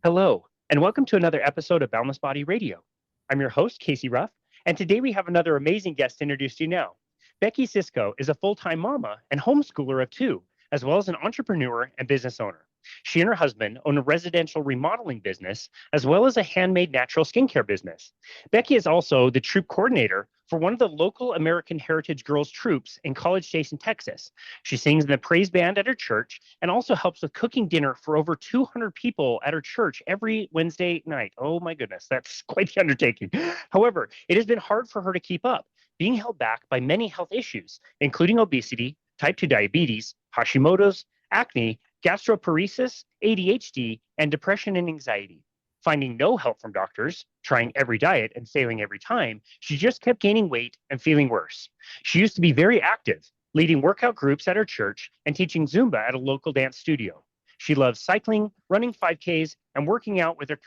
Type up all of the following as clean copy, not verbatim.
Hello, and welcome to another episode of Boundless Body Radio. I'm your host, Casey Ruff, and today we have another amazing guest to introduce to you now. Becky Sisco is a full time mama and homeschooler of two, as well as an entrepreneur and business owner. She and her husband own a residential remodeling business, as well as a handmade natural skincare business. Becky is also the troop coordinator for one of the local American Heritage Girls troops in College Station, Texas. She sings in the praise band at her church and also helps with cooking dinner for over 200 people at her church every Wednesday night. Oh my goodness, that's quite the undertaking. However, it has been hard for her to keep up, being held back by many health issues, including obesity, type 2 diabetes, Hashimoto's, acne, gastroparesis, ADHD, and depression and anxiety. Finding no help from doctors, trying every diet and failing every time, she just kept gaining weight and feeling worse. She used to be very active, leading workout groups at her church and teaching Zumba at a local dance studio. She loves cycling, running 5Ks, and working out with her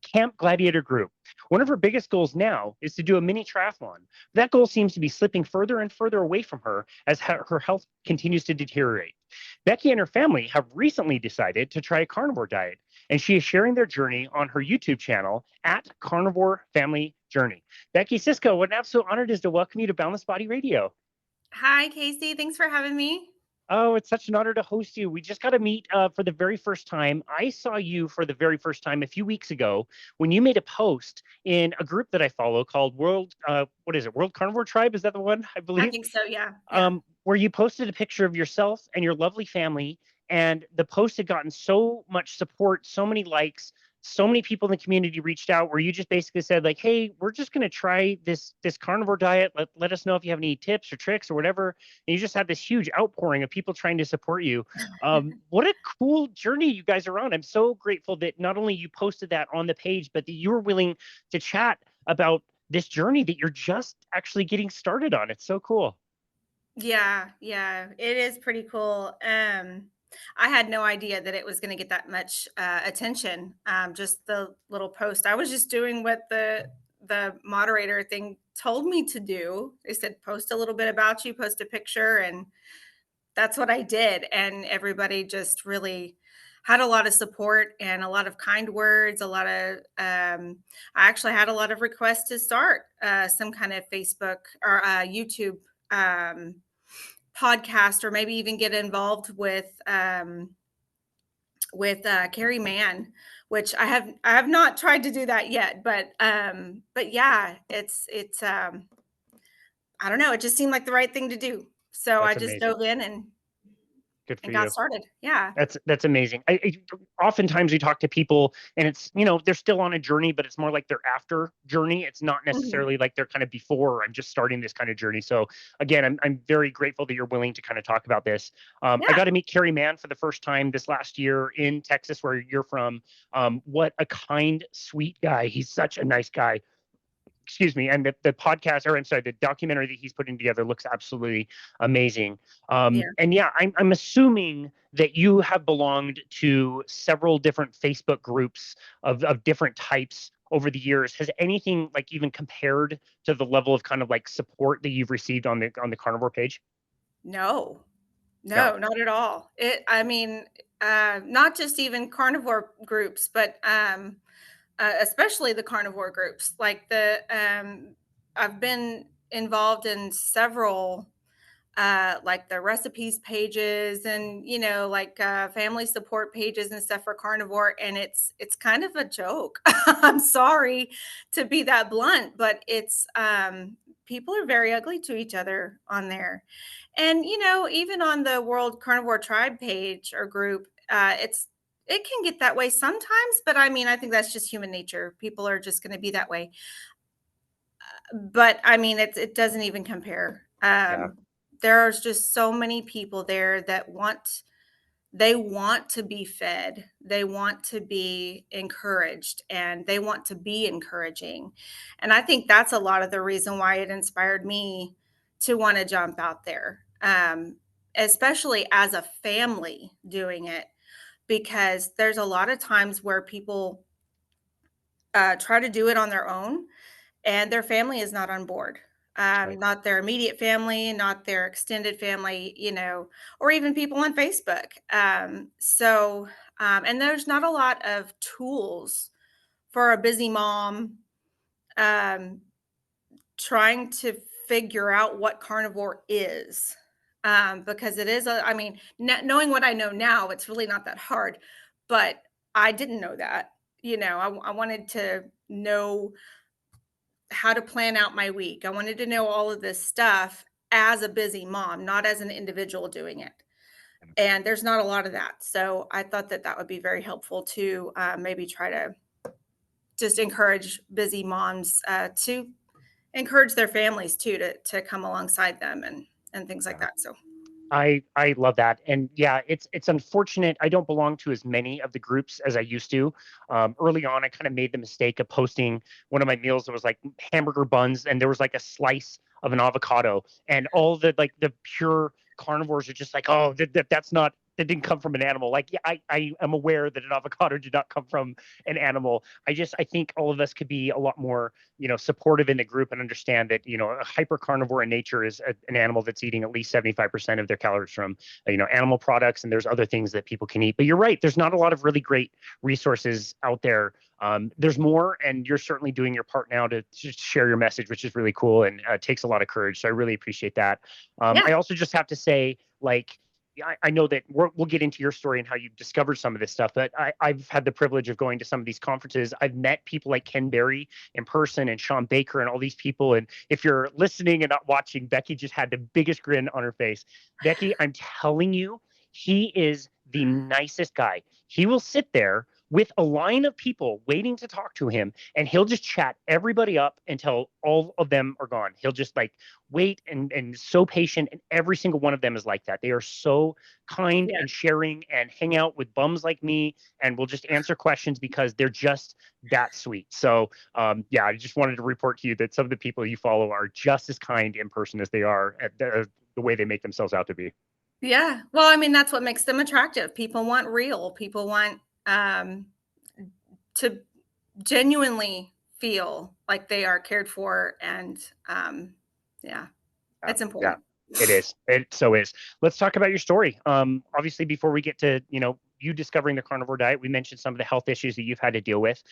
Camp Gladiator group. One of her biggest goals now is to do a mini-triathlon. That goal seems to be slipping further and further away from her as her health continues to deteriorate. Becky and her family have recently decided to try a carnivore diet, and she is sharing their journey on her YouTube channel at Carnivore Family Journey. Becky Sisco, what an absolute honor it is to welcome you to Boundless Body Radio. Hi, Casey. Thanks for having me. Oh, it's such an honor to host you. We just got to meet for the very first time. I saw you for the very first time a few weeks ago when you made a post in a group that I follow called what is it? World Carnivore Tribe? Is that the one, I I believe? think so. Yeah. Yeah. Where you posted a picture of yourself and your lovely family. And the post had gotten so much support, so many likes, so many people in the community reached out where you just basically said, like, hey, we're just going to try this carnivore diet. Let us know if you have any tips or tricks or whatever. And you just had this huge outpouring of people trying to support you. What a cool journey you guys are on. I'm so grateful that not only you posted that on the page, but that you were willing to chat about this journey that you're just actually getting started on. It's so cool. Yeah. Yeah. It is pretty cool. I had no idea that it was going to get that much attention. Just the little post. I was just doing what the moderator thing told me to do. They said post a little bit about you, post a picture, and that's what I did. And everybody just really had a lot of support and a lot of kind words, a lot of I actually had a lot of requests to start some kind of Facebook or YouTube um, podcast, or maybe even get involved with Carrie Mann, which I have not tried to do that yet, but yeah, it's I don't know, it just seemed like the right thing to do. So I That's just amazing. dove in and Good for got you. started. Yeah. That's amazing. Oftentimes we talk to people and it's, they're still on a journey, but it's more like their after journey. It's not Mhm. necessarily like they're kind of before, I'm just starting this kind of journey. So again, I'm very grateful that you're willing to kind of talk about this. I Yeah. got to meet Kerry Mann for the first time this last year in Texas, where you're from. What a kind, sweet guy. He's such a nice guy. Excuse me, and the podcast, or I'm sorry, the documentary that he's putting together looks absolutely amazing. Yeah. And yeah, I'm assuming that you have belonged to several different Facebook groups of different types over the years. Has anything like even compared to the level of kind of like support that you've received on the carnivore page? No. No. No, not at all. I mean, not just even carnivore groups, but especially the carnivore groups. I've been involved in several, like the recipes pages, and like family support pages and stuff for carnivore, and it's kind of a joke. I'm sorry to be that blunt, but it's people are very ugly to each other on there. And even on the World Carnivore Tribe page or group, it can get that way sometimes, but I mean, I think that's just human nature. People are just going to be that way. But I mean, it doesn't even compare. Yeah. There's just so many people there that they want to be fed, they want to be encouraged, and they want to be encouraging. And I think that's a lot of the reason why it inspired me to want to jump out there, especially as a family doing it, because there's a lot of times where people try to do it on their own and their family is not on board. Right. Not their immediate family, not their extended family, or even people on Facebook. So And there's not a lot of tools for a busy mom um, trying to figure out what carnivore is. Because it is I mean, knowing what I know now, it's really not that hard, but I didn't know that. I wanted to know how to plan out my week. I wanted to know all of this stuff as a busy mom, not as an individual doing it. And there's not a lot of that. So I thought that that would be very helpful to maybe try to just encourage busy moms to encourage their families too to come alongside them and things like Yeah. that. So I love that. And yeah, it's unfortunate. I don't belong to as many of the groups as I used to. Early on, I kind of made the mistake of posting one of my meals that was like hamburger buns, and there was like a slice of an avocado, and all the pure carnivores are just like, oh, that's not. That didn't come from an animal. Like, yeah, I am aware that an avocado did not come from an animal. I think all of us could be a lot more, supportive in the group and understand that, a hyper carnivore in nature is an animal that's eating at least 75% of their calories from, animal products. And there's other things that people can eat. But you're right. There's not a lot of really great resources out there. There's more, and you're certainly doing your part now to just share your message, which is really cool and takes a lot of courage. So I really appreciate that. yeah, I also just have to say, like, I know that we'll get into your story and how you've discovered some of this stuff, but I've had the privilege of going to some of these conferences. I've met people like Ken Berry in person and Sean Baker and all these people. And if you're listening and not watching, Becky just had the biggest grin on her face. Becky, I'm telling you, he is the nicest guy. He will sit there with a line of people waiting to talk to him, and he'll just chat everybody up until all of them are gone. He'll just like wait and so patient, and every single one of them is like that. They are so kind yeah. and sharing and hang out with bums like me and will just answer questions because they're just that sweet. So yeah, I just wanted to report to you that some of the people you follow are just as kind in person as they are at the way they make themselves out to be. Yeah. Well, I mean, that's what makes them attractive. People want real. People want to genuinely feel like they are cared for, and yeah, it's Yeah, important. it is. It so is. Let's talk about your story. Obviously, before we get to you discovering the carnivore diet, we mentioned some of the health issues that you've had to deal with.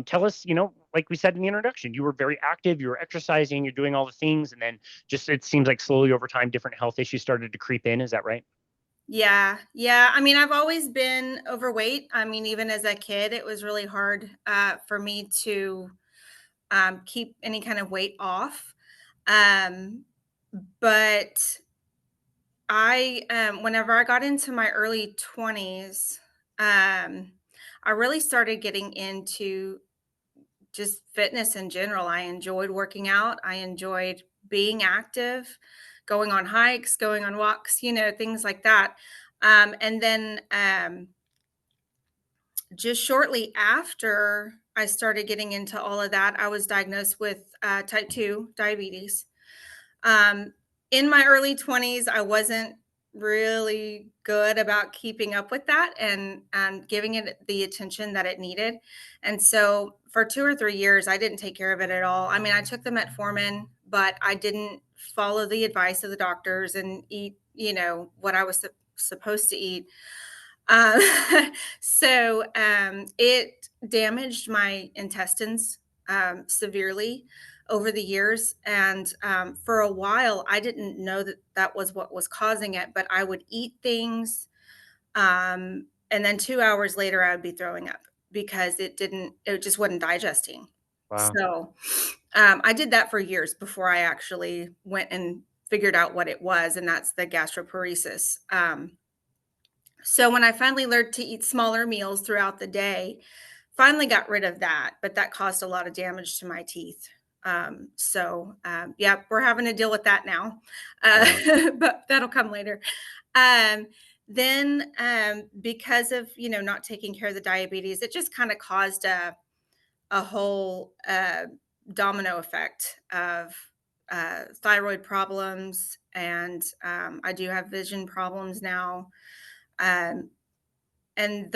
Tell us, like we said in the introduction, you were very active, you were exercising, you're doing all the things, and then just it seems like slowly over time, different health issues started to creep in. Is that right? Yeah, yeah. I mean, I've always been overweight. I mean, even as a kid, it was really hard for me to keep any kind of weight off. Um, but whenever I got into my early 20s, I really started getting into just fitness in general. I enjoyed working out. I enjoyed being active, going on hikes, going on walks, things like that. And then just shortly after I started getting into all of that, I was diagnosed with type 2 diabetes. Um, in my early 20s, I wasn't really good about keeping up with that and giving it the attention that it needed. And so for 2 or 3 years, I didn't take care of it at all. I mean, I took the metformin, but I didn't follow the advice of the doctors and eat, what I was supposed to eat. Um, it damaged my intestines severely over the years. And for a while, I didn't know that that was what was causing it, but I would eat things. And then 2 hours later, I would be throwing up because it just wasn't digesting. Wow. So I did that for years before I actually went and figured out what it was. And that's the gastroparesis. So when I finally learned to eat smaller meals throughout the day, finally got rid of that, but that caused a lot of damage to my teeth. Yeah, we're having to deal with that now, Wow. but that'll come later. Um, then because of not taking care of the diabetes, it just kind of caused a whole domino effect of thyroid problems, and I do have vision problems now. Um, and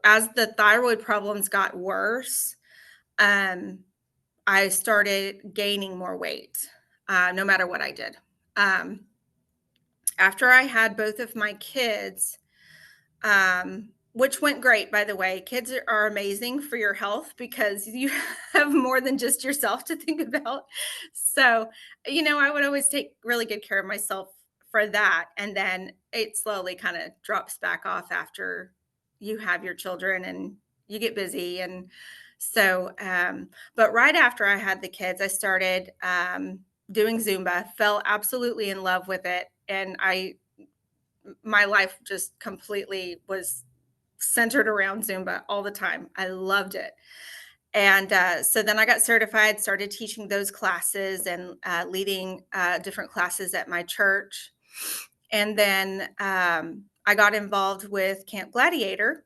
as the thyroid problems got worse, um, I started gaining more weight, no matter what I did. Um, After I had both of my kids, which went great, by the way. Kids are amazing for your health because you have more than just yourself to think about. So, I would always take really good care of myself for that. And then it slowly kind of drops back off after you have your children and you get busy. And so, but right after I had the kids, I started doing Zumba, fell absolutely in love with it. And my life just completely was centered around Zumba all the time. I loved it. And so then I got certified, started teaching those classes and leading different classes at my church. And then I got involved with Camp Gladiator,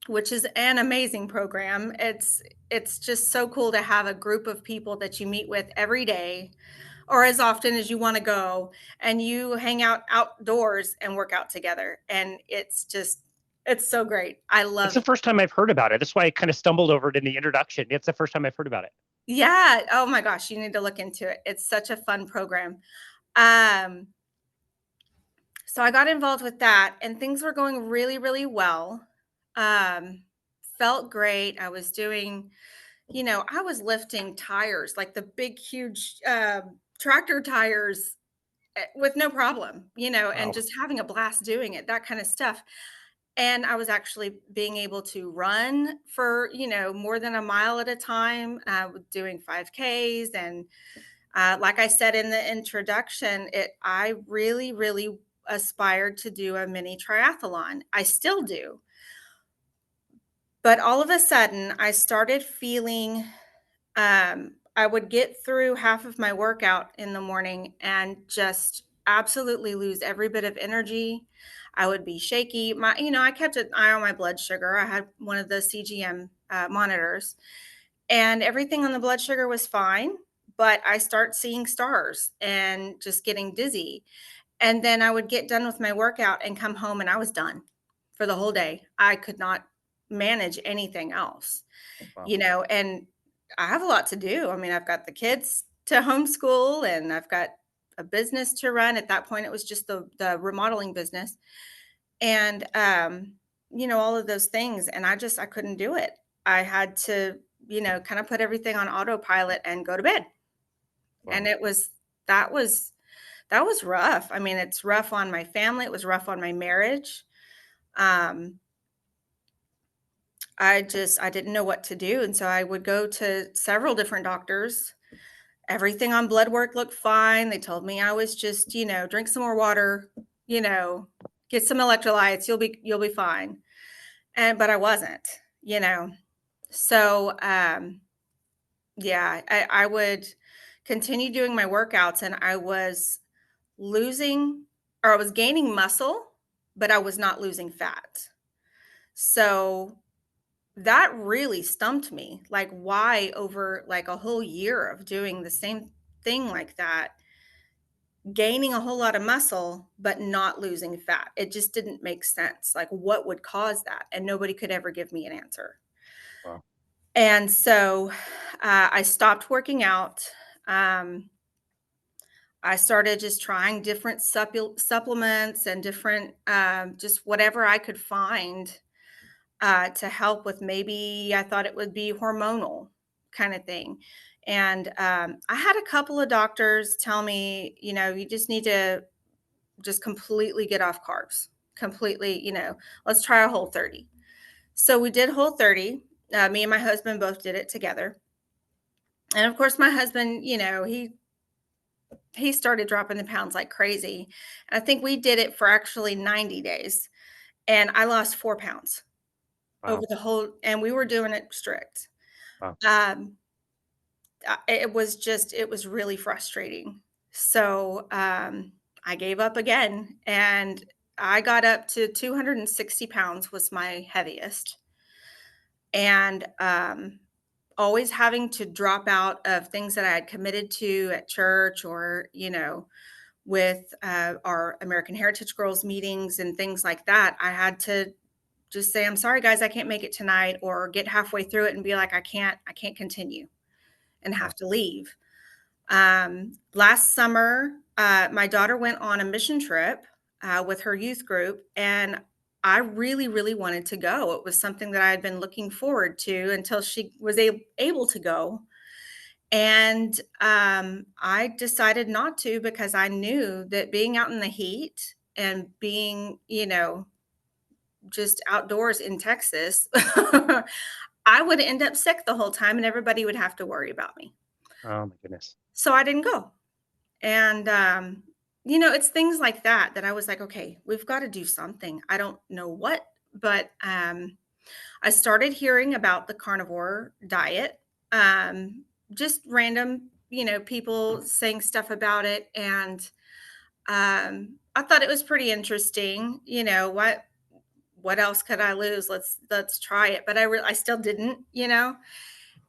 which is an amazing program. It's just so cool to have a group of people that you meet with every day or as often as you want to go, and you hang out outdoors and work out together. And it's so great. I It's love the it. first time I've heard about it. That's why I kind of stumbled over it in the introduction. It's the first time I've heard about it. Yeah. Oh my gosh, you need to look into it. It's such a fun program. Um, so I got involved with that and things were going really, really well. Um, Felt great. I was doing, I was lifting tires, like the big, huge tractor tires with no problem, and Wow. just having a blast doing it, that kind of stuff. And I was actually being able to run for, more than a mile at a time, doing 5Ks. And like I said in the introduction, I really, really aspired to do a mini triathlon. I still do. But all of a sudden, I started feeling I would get through half of my workout in the morning and just absolutely lose every bit of energy. I would be shaky. I kept an eye on my blood sugar. I had one of the CGM monitors, and everything on the blood sugar was fine. But I start seeing stars and just getting dizzy. And then I would get done with my workout and come home, and I was done for the whole day. I could not manage anything else, Wow. and I have a lot to do. I mean, I've got the kids to homeschool and I've got a business to run. At that point, it was just the remodeling business. And all of those things. And I couldn't do it. I had to, kind of put everything on autopilot and go to bed. And Wow. that was that was rough. I mean, it's rough on my family, it was rough on my marriage. Um, I didn't know what to do. And so I would go to several different doctors. Everything on blood work looked fine. They told me I was just, drink some more water, you know, get some electrolytes, you'll be fine. But I wasn't, you know. So yeah, I would continue doing my workouts and I was losing or I was gaining muscle, but I was not losing fat. So that really stumped me. Like, why over like a whole year of doing the same thing like that, gaining a whole lot of muscle, but not losing fat? It just didn't make sense. Like, what would cause that? And nobody could ever give me an answer. Wow. And so I stopped working out. Um, I started just trying different supplements and different, just whatever I could find to help with, maybe I thought it would be hormonal kind of thing. And I had a couple of doctors tell me, you just need to just completely get off carbs, completely, let's try a whole 30. So we did whole 30. Me and my husband both did it together. And of course, my husband, he started dropping the pounds like crazy. And I think we did it for actually 90 days. And I lost 4 pounds over Wow. the whole, and we were doing it strict. Wow. Um, it was really frustrating. So I gave up again and I got up to 260 pounds was my heaviest. And always having to drop out of things that I had committed to at church or, with our American Heritage Girls meetings and things like that. I had to just say, I'm sorry, guys, I can't make it tonight, or get halfway through it and be like, I can't continue and Wow. have to leave. Last summer, my daughter went on a mission trip with her youth group, and I really, really wanted to go. It was something that I had been looking forward to until she was able to go. And I decided not to because I knew that being out in the heat and being, just outdoors in Texas, I would end up sick the whole time and everybody would have to worry about me. Oh my goodness. So I didn't go. And, it's things like that that I was like, okay, we've got to do something. I don't know what, but I started hearing about the carnivore diet, just random, people saying stuff about it. And I thought it was pretty interesting. What else could I lose? Let's try it. But I still didn't,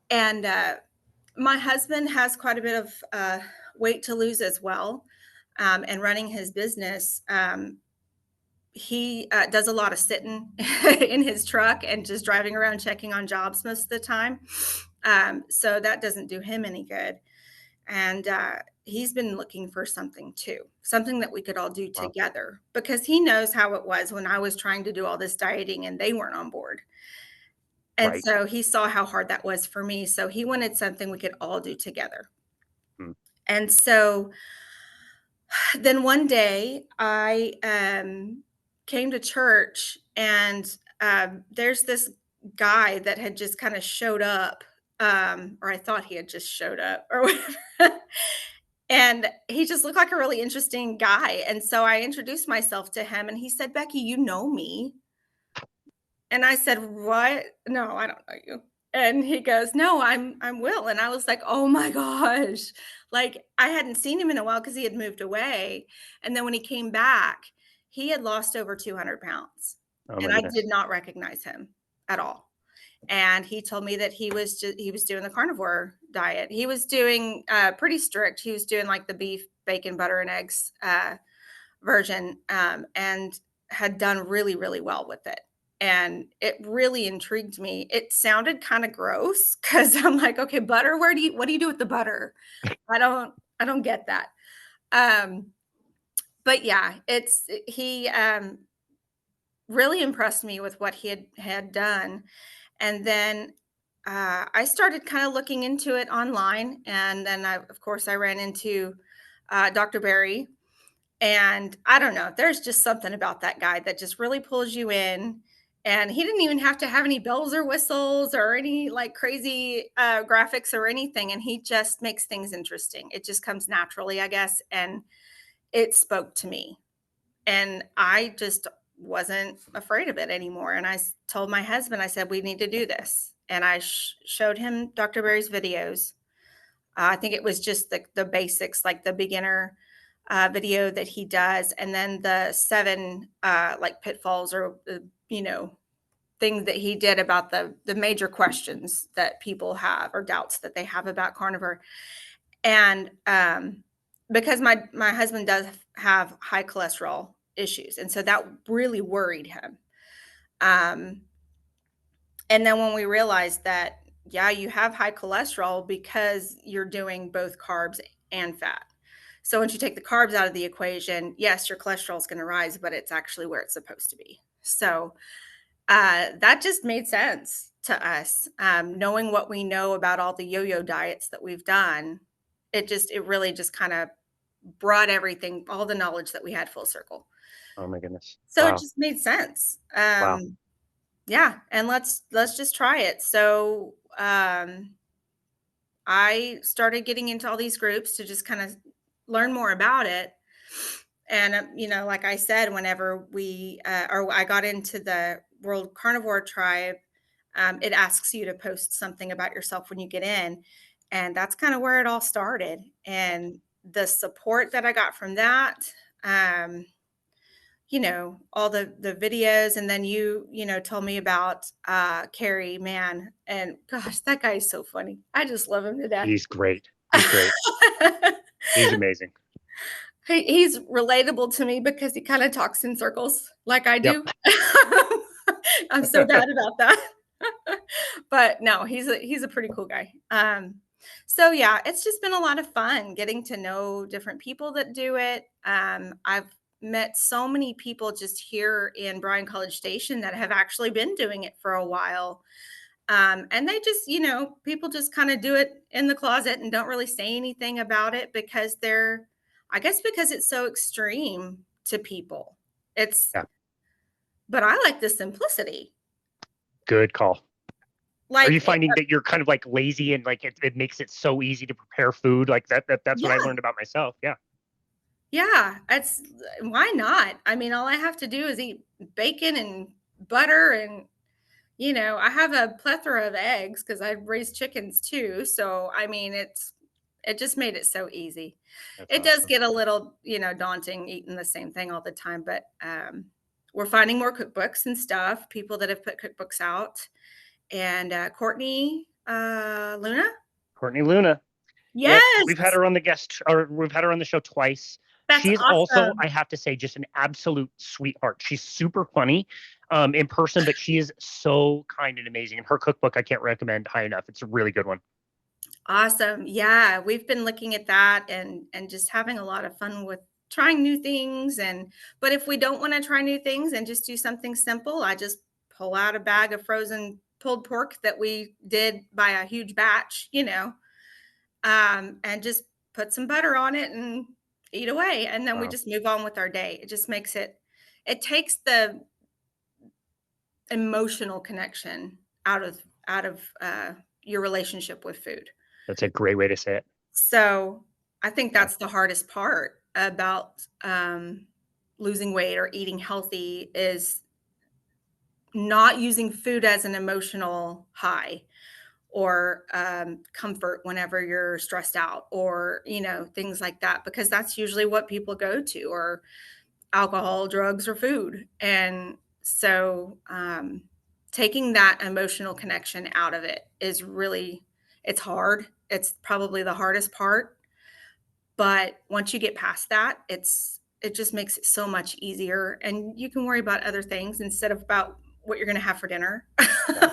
And my husband has quite a bit of weight to lose as well. And running his business, he does a lot of sitting in his truck and just driving around checking on jobs most of the time. So that doesn't do him any good. And he's been looking for something too, something that we could all do Wow. together because he knows how it was when I was trying to do all this dieting and they weren't on board. And Right. so he saw how hard that was for me. So he wanted something we could all do together. Mm. And so then one day I came to church and there's this guy that had just kind of showed up, or I thought he had just showed up or whatever. And he just looked like a really interesting guy. And so I introduced myself to him and he said, Becky, you know me. And I said, "What? No, I don't know you." And he goes, "No, I'm Will." And I was like, "Oh my gosh." Like I hadn't seen him in a while because he had moved away. And then when he came back, he had lost over 200 pounds. Oh my And I did goodness. not recognize him at all. And he told me that he was doing the carnivore diet. He was doing pretty strict. He was doing like the beef, bacon, butter, and eggs version, and had done really, really well with it. And it really intrigued me. It sounded kind of gross because I'm like, okay, butter, what do you do with the butter? I don't get that. Um, but yeah, he really impressed me with what he had done. And then I started kind of looking into it online. And then of course, I ran into Dr. Barry. And I don't know, there's just something about that guy that just really pulls you in. And he didn't even have to have any bells or whistles or any like crazy graphics or anything. And he just makes things interesting. It just comes naturally, I guess. And it spoke to me. And I just wasn't afraid of it anymore. And told my husband, I said, we need to do this. And I showed him Dr. Barry's videos. I think it was just the basics, like the beginner video that he does, and then the 7 like pitfalls or things that he did about the major questions that people have or doubts that they have about carnivore. And because my husband does have high cholesterol issues, and so that really worried him. Um, and then when we realized that, yeah, you have high cholesterol because you're doing both carbs and fat. So once you take the carbs out of the equation, yes, your cholesterol is going to rise, but it's actually where it's supposed to be. So that just made sense to us. Knowing what we know about all the yo-yo diets that we've done, it really just kind of brought everything, all the knowledge that we had full circle. Oh my goodness. So it Wow. just made sense. Wow. Yeah, and let's just try it. So I started getting into all these groups to just kind of learn more about it. And like I said, whenever or I got into the World Carnivore Tribe, it asks you to post something about yourself when you get in, and that's kind of where it all started. And the support that I got from that, um, all the videos, and then told me about Carrie Mann, and gosh, that guy is so funny. I just love him to death. He's great. He's great. He's amazing. He's relatable to me because he kind of talks in circles like I Yep. do. I'm so bad about that. But no, he's a pretty cool guy. So yeah, it's just been a lot of fun getting to know different people that do it. I've met so many people just here in Bryan College Station that have actually been doing it for a while. And they just, people just kind of do it in the closet and don't really say anything about it because I guess because it's so extreme to people. Yeah. But I like the simplicity. Good call. Are Like, you finding that you're kind of like lazy and like it makes it so easy to prepare food? Like that's what I yeah, learned about myself. Yeah. yeah, why not? I mean, all I have to do is eat bacon and butter and I have a plethora of eggs because I've raised chickens too. So, I mean, it just made it so easy. That's It does awesome. get a little, daunting eating the same thing all the time, but we're finding more cookbooks and stuff, people that have put cookbooks out. And Courtney Luna. Courtney Luna. Yep, we've had Yes, her on we've had her on the show twice. that's She's also, awesome. I have to say, just an absolute sweetheart. She's super funny in person, but she is so kind and amazing. And her cookbook, I can't recommend high enough. It's a really good one. Awesome. Yeah, we've been looking at that and just having a lot of fun with trying new things but if we don't want to try new things and just do something simple, I just pull out a bag of frozen pulled pork that we did by a huge batch, and just put some butter on it and eat away and then we Wow, just move on with our day. It just makes it takes the emotional connection out of your relationship with food. that's a great way to say it. So I think Yeah, that's the hardest part about losing weight or eating healthy is not using food as an emotional high or comfort whenever you're stressed out or things like that because that's usually what people go to or alcohol, drugs, or food. And so taking that emotional connection out of it is really, it's hard. It's probably the hardest part. But once you get past that, it just makes it so much easier. And you can worry about other things instead of about what you're going to have for dinner. yeah, yeah.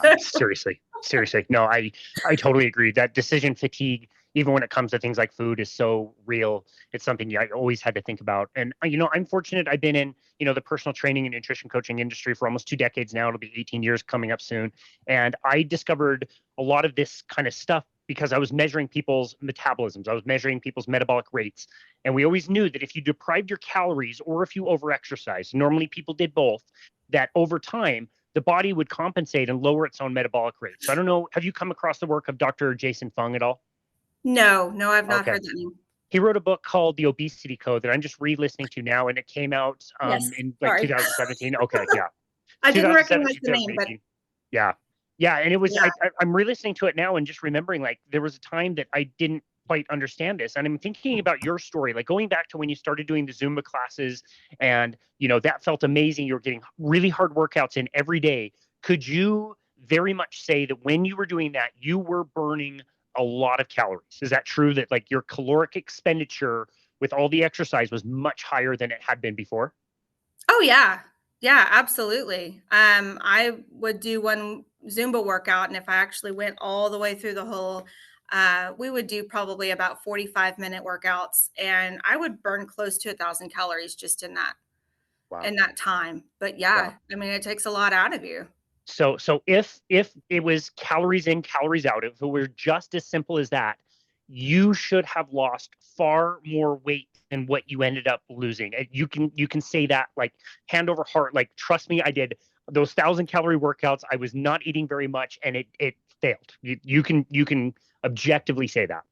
So, Seriously, seriously. No, I totally agree. That decision fatigue, even when it comes to things like food, is so real. It's something I always had to think about. And I'm fortunate. I've been in the personal training and nutrition coaching industry for almost 2 decades now. It'll be 18 years coming up soon. And I discovered a lot of this kind of stuff because I was measuring people's metabolisms. I was measuring people's metabolic rates. And we always knew that if you deprived your calories or if you overexercise, normally people did both, that over time, the body would compensate and lower its own metabolic rate. So I don't know, have you come across the work of Dr. Jason Fung at all? no, I've not Okay. heard that name. He wrote a book called The Obesity Code that I'm just re-listening to now, and it came out Yes. in like Sorry. 2017. Okay, yeah. I didn't recognize 2017, the name, but 2018. Yeah. Yeah. And it was, yeah. I'm re-listening to it now and just remembering like there was a time that I didn't quite understand this. And I'm thinking about your story, like going back to when you started doing the Zumba classes and, that felt amazing. You were getting really hard workouts in every day. Could you very much say that when you were doing that, you were burning a lot of calories? Is that true that like your caloric expenditure with all the exercise was much higher than it had been before? Oh yeah. Yeah, absolutely. I would do one Zumba workout and if I actually went all the way through the whole we would do probably about 45-minute workouts and I would burn close to 1,000 calories just Wow. in that time. But Wow. yeah, I mean it takes a lot out of you. So if it was calories in, calories out, if it were just as simple as that, you should have lost far more weight than what you ended up losing. You can say that like hand over heart. Like trust me, I did those 1,000 calorie workouts. I was not eating very much, and it failed. You can objectively say that.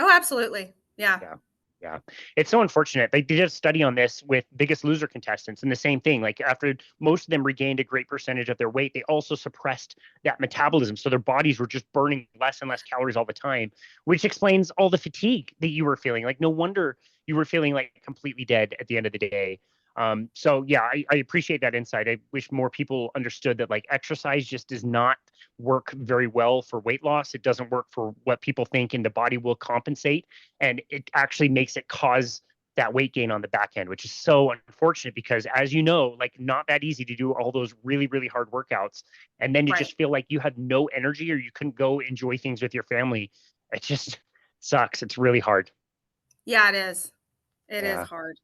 Oh, absolutely. Yeah. Yeah. Yeah. It's so unfortunate. They did a study on this with Biggest Loser contestants, and the same thing. Like after most of them regained a great percentage of their weight, they also suppressed that metabolism. So their bodies were just burning less and less calories all the time, which explains all the fatigue that you were feeling. Like no wonder you were feeling like completely dead at the end of the day. So yeah, I appreciate that insight. I wish more people understood that like exercise just does not work very well for weight loss. It doesn't work for what people think, and the body will compensate, and it actually makes it cause that weight gain on the back end, which is so unfortunate because, as you know, like not that easy to do all those really, really hard workouts. And then you Right. just feel like you had no energy or you couldn't go enjoy things with your family. It just sucks. It's really hard. Yeah, it is. It is Yeah. hard.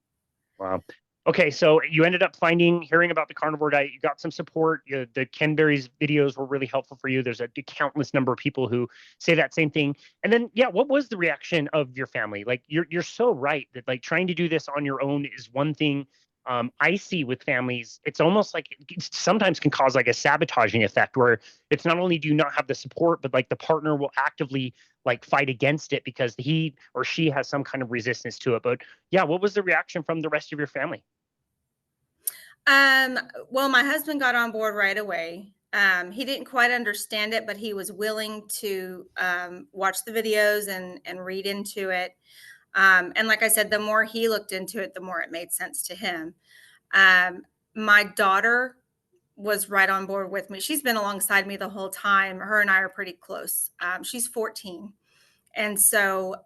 Wow. Okay, so you ended up hearing about the carnivore diet. You got some support. The Ken Berry's videos were really helpful for you. There's a countless number of people who say that same thing. And then, yeah, what was the reaction of your family? Like, you're so right that like trying to do this on your own is one thing. I see with families, it's almost like it sometimes can cause like a sabotaging effect where it's not only do you not have the support, but like the partner will actively like fight against it because he or she has some kind of resistance to it. But yeah, what was the reaction from the rest of your family? Um, well, my husband got on board right away. He didn't quite understand it, but he was willing to watch the videos and read into it. And like I said, the more he looked into it, the more it made sense to him. Um, my daughter was right on board with me. She's been alongside me the whole time. Her and I are pretty close. She's 14. And so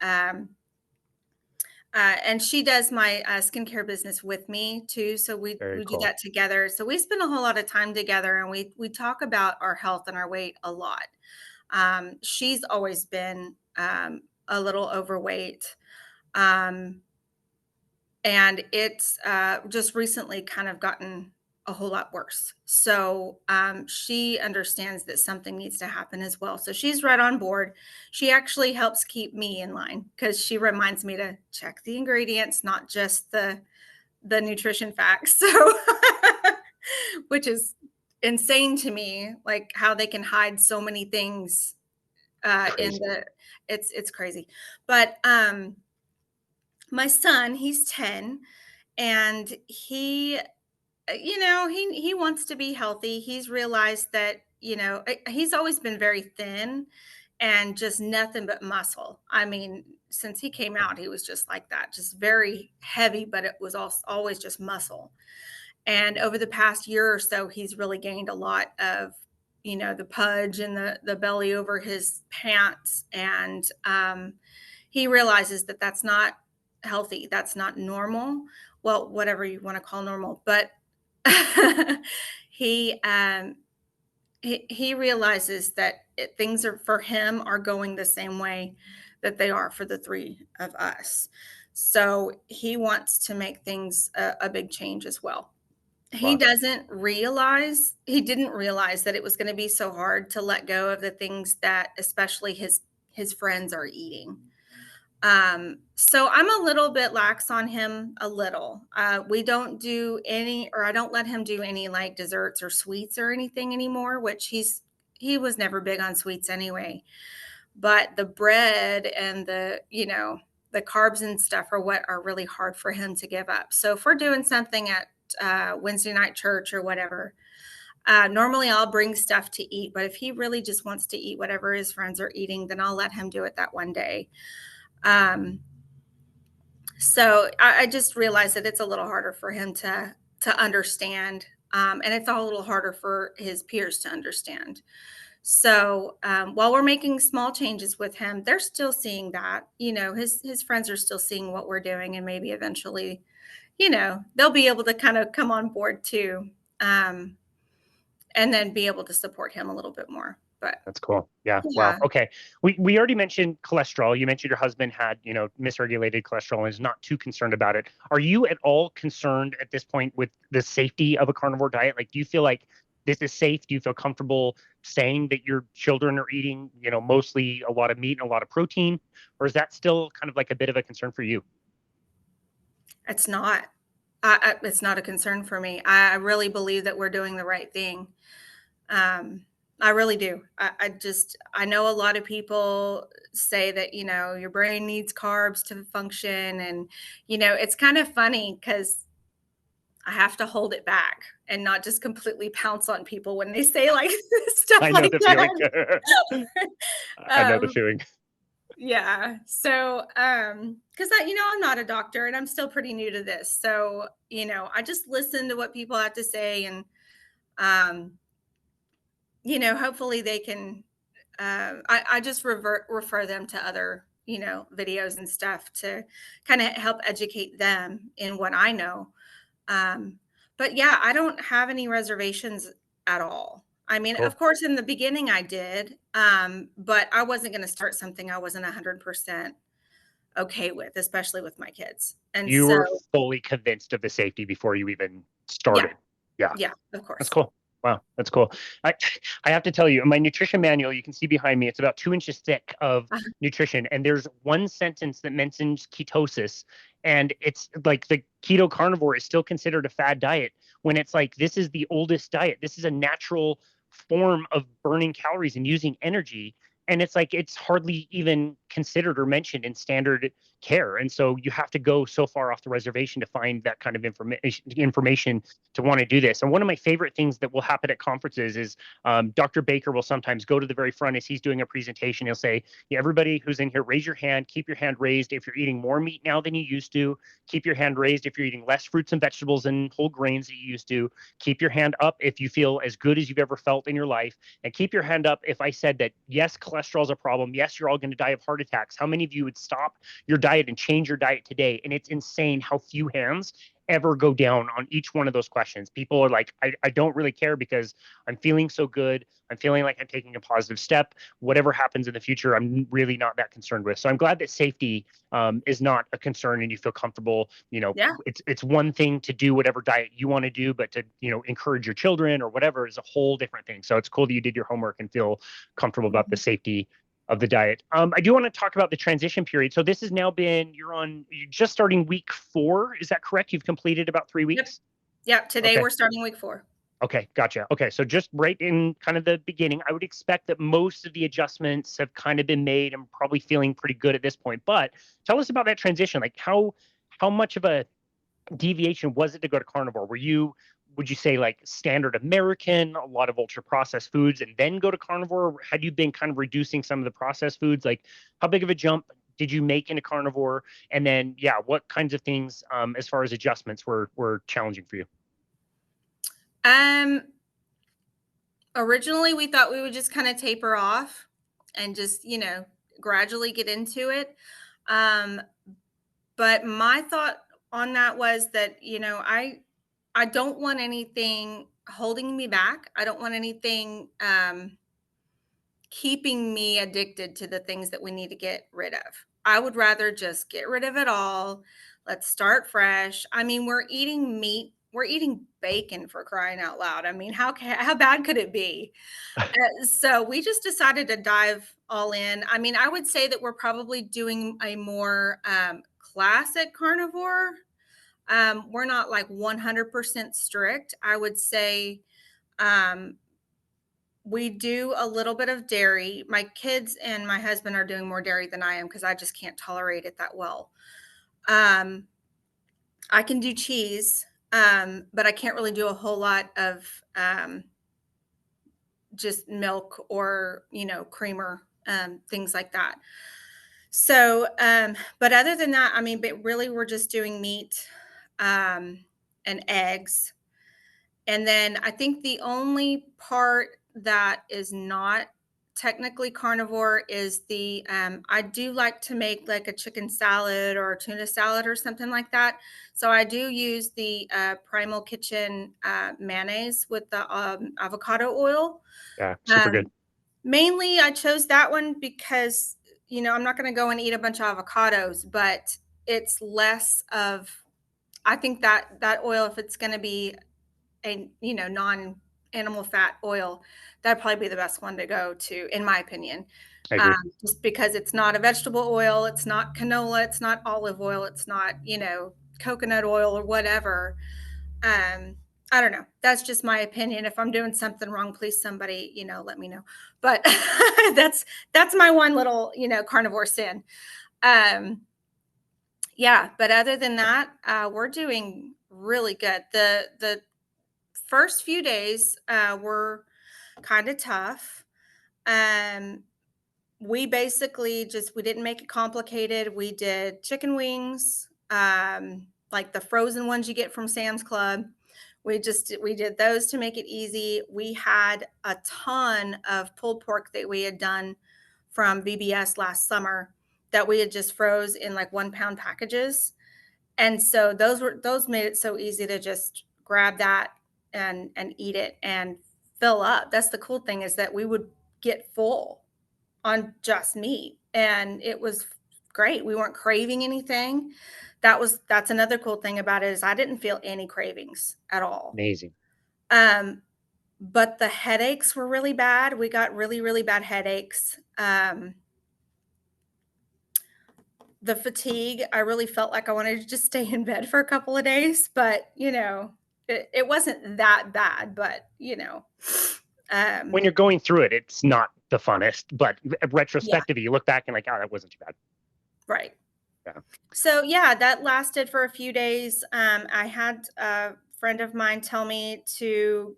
and she does my skincare business with me too. So Very we do cool. that together. So we spend a whole lot of time together, and we talk about our health and our weight a lot. She's always been a little overweight, um, and it's just recently kind of gotten a whole lot worse. So she understands that something needs to happen as well. So she's right on board. She actually helps keep me in line because she reminds me to check the ingredients, not just the nutrition facts. So which is insane to me, like how they can hide so many things in Crazy. the it's crazy. But my son, he's 10, and he wants to be healthy. He's realized that, he's always been very thin and just nothing but muscle. I mean, since he came out, he was just like that, just very heavy, but it was always just muscle. And over the past year or so, he's really gained a lot of, the pudge and the belly over his pants. And he realizes that that's not healthy. That's not normal. Well, whatever you want to call normal. But he, um, he realizes that things are for him are going the same way that they are for the three of us. So he wants to make things a big change as well. Wow. He didn't realize that it was going to be so hard to let go of the things that especially his friends are eating. So I'm a little bit lax on him, a little. We don't do any, or I don't let him do any like desserts or sweets or anything anymore, which he was never big on sweets anyway. But the bread and the carbs and stuff are what are really hard for him to give up. So if we're doing something at Wednesday night church or whatever, normally I'll bring stuff to eat. But if he really just wants to eat whatever his friends are eating, then I'll let him do it that one day. Um, so I just realized that it's a little harder for him to understand, and it's a little harder for his peers to understand. So while we're making small changes with him, they're still seeing that. His friends are still seeing what we're doing, and maybe eventually, they'll be able to kind of come on board too, um, and then be able to support him a little bit more. But That's cool. Yeah. Wow. yeah, Okay. We already mentioned cholesterol. You mentioned your husband had, misregulated cholesterol and is not too concerned about it. Are you at all concerned at this point with the safety of a carnivore diet? Like, do you feel like this is safe? Do you feel comfortable saying that your children are eating, mostly a lot of meat and a lot of protein? Or is that still kind of like a bit of a concern for you? it's not. It's not a concern for me. I really believe that we're doing the right thing. Um, I really do. I know a lot of people say that, your brain needs carbs to function. And, it's kind of funny because I have to hold it back and not just completely pounce on people when they say like stuff I know like the feeling. that. I know the um, feeling. yeah. So, because I'm not a doctor and I'm still pretty new to this. So, I just listen to what people have to say, and, um, hopefully they can, I just refer them to other, videos and stuff to kind of help educate them in what I know. Um, but yeah, I don't have any reservations at all. I mean, of Cool. course, in the beginning I did, but I wasn't going to start something I wasn't 100% okay with, especially with my kids. And You so, were fully convinced of the safety before you even yeah, started. Yeah. yeah, of That's course. cool. Wow, that's cool. I I have to tell you, my nutrition manual, you can see behind me, it's about 2 inches thick of Uh-huh. nutrition, and there's one sentence that mentions ketosis, and it's like the keto carnivore is still considered a fad diet when it's like this is the oldest diet. This is a natural form of burning calories and using energy. And it's like it's hardly even considered or mentioned in standard care. And so you have to go so far off the reservation to find that kind of information to want to do this. And one of my favorite things that will happen at conferences is Dr. Baker will sometimes go to the very front as he's doing a presentation. He'll say, yeah, everybody who's in here, raise your hand, keep your hand raised. If you're eating more meat now than you used to, keep your hand raised. If you're eating less fruits and vegetables and whole grains that you used to, keep your hand up if you feel as good as you've ever felt in your life. And keep your hand up if I said that, yes, cholesterol is a problem. Yes, you're all going to die of heart attacks. How many of you would stop your diet and change your diet today? And it's insane how few hands ever go down on each one of those questions. People are like, I don't really care because I'm feeling so good. I'm feeling like I'm taking a positive step. Whatever happens in the future, I'm really not that concerned with. So I'm glad that safety is not a concern and you feel comfortable. Yeah. It's one thing to do whatever diet you want to do, but to, encourage your children or whatever is a whole different thing. So it's cool that you did your homework and feel comfortable about the Mhm. safety of the diet. I do want to talk about the transition period. So this has now been, you're just starting week 4. Is that correct? You've completed about 3 Yep. weeks? Yep. Today Okay. we're starting week 4. Okay. Gotcha. Okay. So just right in kind of the beginning, I would expect that most of the adjustments have kind of been made and probably feeling pretty good at this point. But tell us about that transition. Like how much of a deviation was it to go to carnivore? Would you say like standard American, a lot of ultra processed foods, and then go to carnivore? Had you been kind of reducing some of the processed foods? Like how big of a jump did you make into carnivore? And then, yeah, what kinds of things, as far as adjustments were challenging for you? Um, Originally we thought we would just kind of taper off and just, gradually get into it. Um, but my thought on that was that, I don't want anything holding me back. I don't want anything keeping me addicted to the things that we need to get rid of. I would rather just get rid of it all. Let's start fresh. I mean, we're eating meat. We're eating bacon, for crying out loud. I mean, how bad could it be? So we just decided to dive all in. I mean, I would say that we're probably doing a more classic carnivore. We're not like 100% strict. I would say um, we do a little bit of dairy. My kids and my husband are doing more dairy than I am because I just can't tolerate it that well. Um, I can do cheese, but I can't really do a whole lot of just milk or, creamer, things like that. So, but other than that, I mean, but really we're just doing meat and eggs. And then I think the only part that is not technically carnivore is I do like to make like a chicken salad or a tuna salad or something like that. So I do use the Primal Kitchen mayonnaise with the avocado oil. Yeah, super good. Um, Mainly, I chose that one because, I'm not going to go and eat a bunch of avocados, but it's less of, I think that oil, if it's going to be a, non animal fat oil, that'd probably be the best one to go to, in my opinion. I agree. Just because it's not a vegetable oil, it's not canola, it's not olive oil, it's not, coconut oil or whatever. um I don't know, that's just my opinion. If I'm doing something wrong, please somebody, let me know. But that's my one little, carnivore sin. um yeah, but other than that, we're doing really good. The first few days were kind of tough. um we basically just, we didn't make it complicated. We did chicken wings, like the frozen ones you get from Sam's Club. We did those to make it easy. We had a ton of pulled pork that we had done from VBS last summer that we had just froze in like 1 pound packages. And so those made it so easy to just grab that and eat it and fill up. That's the cool thing, is that we would get full on just meat, and it was great. We weren't craving anything. That's another cool thing about it is I didn't feel any cravings at all. Amazing. But the headaches were really bad. We got really, really bad headaches. The fatigue, I really felt like I wanted to just stay in bed for a couple of days, but it wasn't that bad, but When you're going through it, it's not the funnest, but yeah, retrospectively, you look back and like, oh, that wasn't too bad. right. Yeah. So yeah, that lasted for a few days. I had a friend of mine tell me to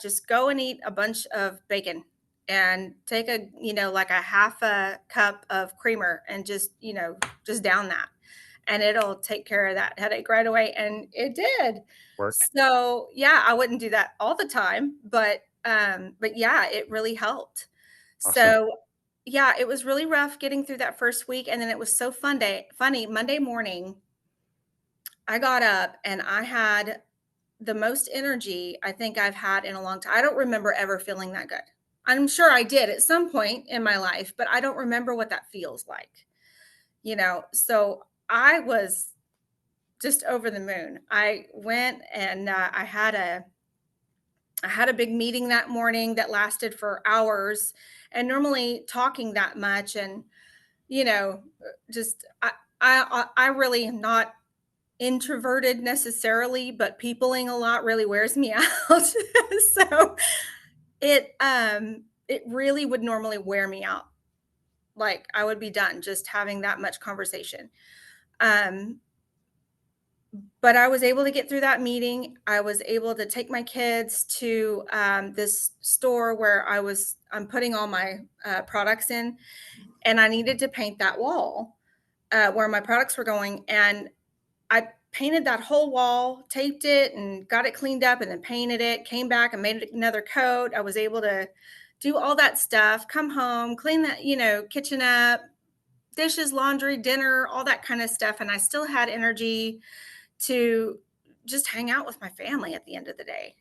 just go and eat a bunch of bacon and take like a half a cup of creamer and just down that, and it'll take care of that headache right away. And it did. Worked. So yeah, I wouldn't do that all the time, but yeah, it really helped. Awesome. So yeah, it was really rough getting through that first week, and then it was so funny. Monday morning, I got up and I had the most energy I think I've had in a long time. I don't remember ever feeling that good. I'm sure I did at some point in my life, but I don't remember what that feels like. So I was just over the moon. I went and I had a big meeting that morning that lasted for hours, and normally talking that much and just I really am not introverted necessarily, but peopling a lot really wears me out. So it really would normally wear me out. Like I would be done just having that much conversation. Um but I was able to get through that meeting. I was able to take my kids to this store where I'm putting all my products in, and I needed to paint that wall where my products were going. And I painted that whole wall, taped it, and got it cleaned up, and then painted it. Came back and made another coat. I was able to do all that stuff. Come home, clean that kitchen up, dishes, laundry, dinner, all that kind of stuff, and I still had energy to just hang out with my family at the end of the day.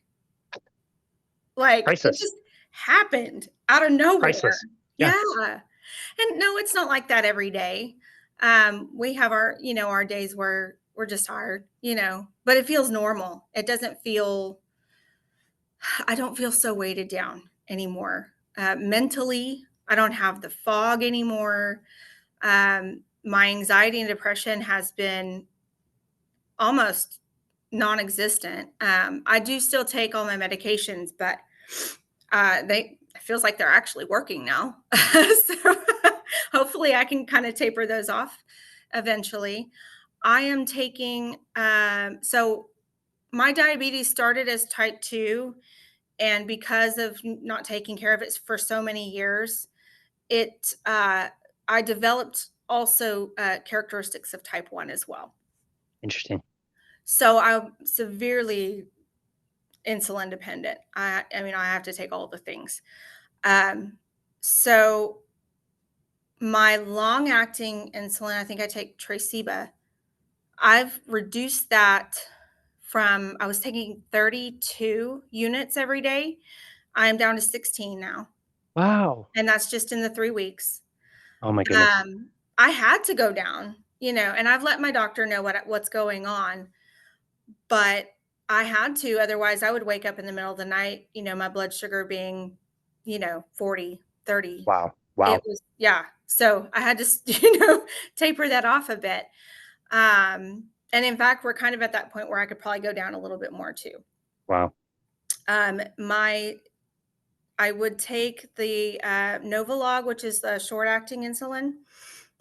Like it Priceless. just happened out of nowhere. Priceless. Yeah. Yeah. And no, it's not like that every day. We have our days where we're just tired, but it feels normal. It doesn't feel, I don't feel so weighted down anymore. Mentally, I don't have the fog anymore. My anxiety and depression has been almost non-existent. I do still take all my medications, but it feels like they're actually working now. So hopefully I can kind of taper those off eventually. I am taking, so my diabetes started as type 2, and because of not taking care of it for so many years, I developed also characteristics of type 1 as well. Interesting. So I'm severely insulin dependent. I mean, I have to take all the things. So my long acting insulin, I think I take Traceba. I've reduced that from, I was taking 32 units every day. I'm down to 16 now. Wow. And that's just in the 3 weeks. Oh my goodness. I had to go down, and I've let my doctor know what's going on, but I had to, otherwise I would wake up in the middle of the night, my blood sugar being, 40, 30. Wow. It Wow. was, yeah. So I had to, taper that off a bit. And in fact, we're kind of at that point where I could probably go down a little bit more too. Wow. I would take the Novolog, which is the short acting insulin,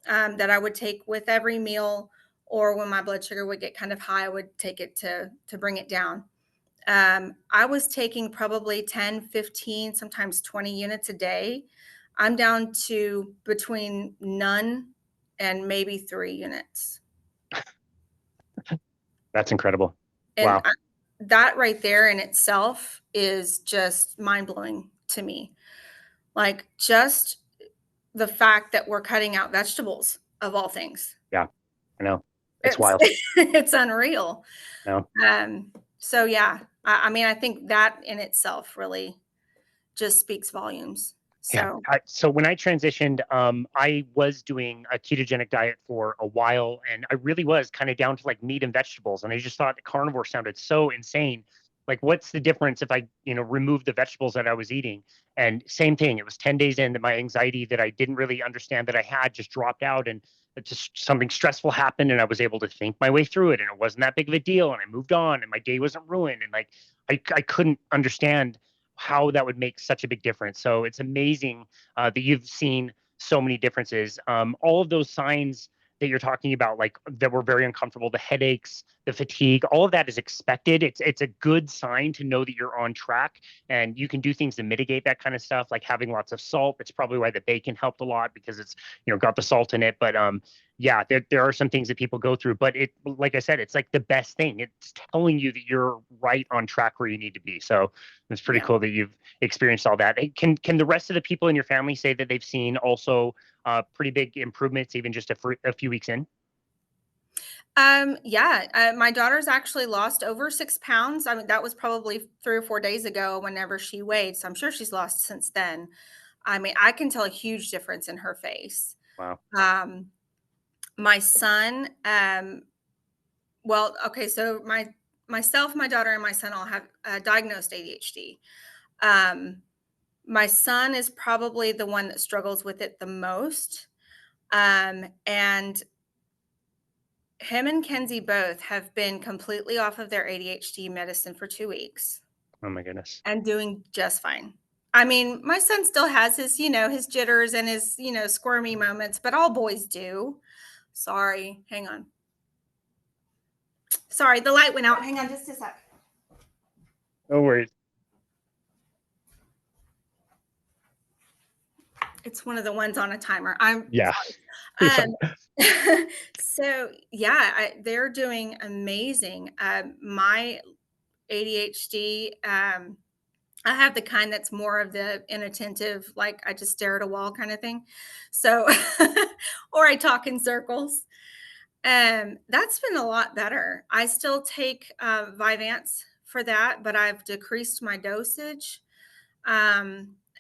that I would take with every meal, or when my blood sugar would get kind of high, I would take it to bring it down. I was taking probably 10, 15, sometimes 20 units a day. I'm down to between none and maybe 3 units. That's incredible. And Wow. that right there in itself is just mind-blowing to me. Like just the fact that we're cutting out vegetables of all things. Yeah. I know. It's wild. It's unreal. No. So yeah, I mean, I think that in itself really just speaks volumes. Yeah. So So when I transitioned, I was doing a ketogenic diet for a while, and I really was kind of down to like meat and vegetables. And I just thought carnivore sounded so insane. Like, what's the difference if I, remove the vegetables that I was eating? And same thing. It was 10 days in that my anxiety that I didn't really understand that I had just dropped out, and it just something stressful happened, and I was able to think my way through it, and it wasn't that big of a deal, and I moved on, and my day wasn't ruined, and like I couldn't understand how that would make such a big difference. So it's amazing that you've seen so many differences. All of those signs that you're talking about, like that were very uncomfortable, the headaches, the fatigue, all of that is expected. It's a good sign to know that you're on track, and you can do things to mitigate that kind of stuff, like having lots of salt. It's probably why the bacon helped a lot because it's got the salt in it. But yeah, there are some things that people go through, but it, like I said, it's like the best thing. It's telling you that you're right on track where you need to be. So it's pretty yeah. cool that you've experienced all that. Can the rest of the people in your family say that they've seen also pretty big improvements, even just a few weeks in? Yeah, my daughter's actually lost over 6 pounds. I mean, that was probably 3 or 4 days ago whenever she weighed. So I'm sure she's lost since then. I mean, I can tell a huge difference in her face. Wow. Um, my son, well, okay, so myself, my daughter, and my son all have diagnosed ADHD. Um, my son is probably the one that struggles with it the most. And him and Kenzie both have been completely off of their ADHD medicine for 2 weeks Oh my goodness. and doing just fine. I mean, my son still has his, his jitters and his, squirmy moments, but all boys do. Sorry, hang on. Sorry, the light went out. Hang on just a sec. No worries. It's one of the ones on a timer. I'm Yeah. You're sorry. fine. So yeah, they're doing amazing. My ADHD, I have the kind that's more of the inattentive, like I just stare at a wall kind of thing. So, or I talk in circles. That's been a lot better. I still take Vyvanse for that, but I've decreased my dosage.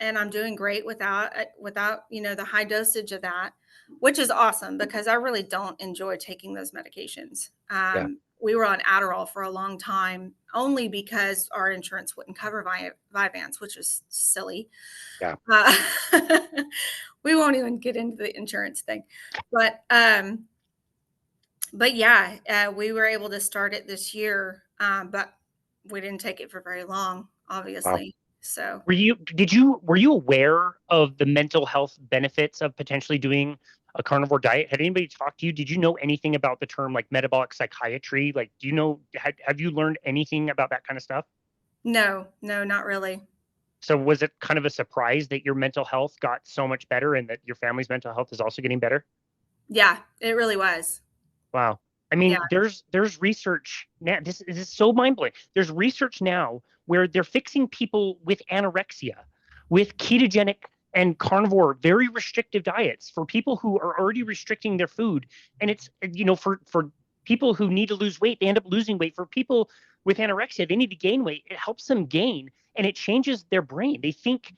And I'm doing great without the high dosage of that, which is awesome because I really don't enjoy taking those medications. Yeah. We were on Adderall for a long time only because our insurance wouldn't cover Vyvanse, which is silly. Yeah. Uh, we won't even get into the insurance thing, but yeah, we were able to start it this year, but we didn't take it for very long, Wow. obviously. So Were you aware of the mental health benefits of potentially doing a carnivore diet? Had anybody talked to you? Did you know anything about the term like metabolic psychiatry? Like, do you know, have you learned anything about that kind of stuff? no, no, not really. So was it kind of a surprise that your mental health got so much better and that your family's mental health is also getting better? Yeah, it really was. Wow. I Yeah. mean, there's research now. This is so mind blowing. There's research now where they're fixing people with anorexia, with ketogenic and carnivore, very restrictive diets for people who are already restricting their food. And it's for people who need to lose weight, they end up losing weight. For people with anorexia, they need to gain weight. It helps them gain, and it changes their brain. They think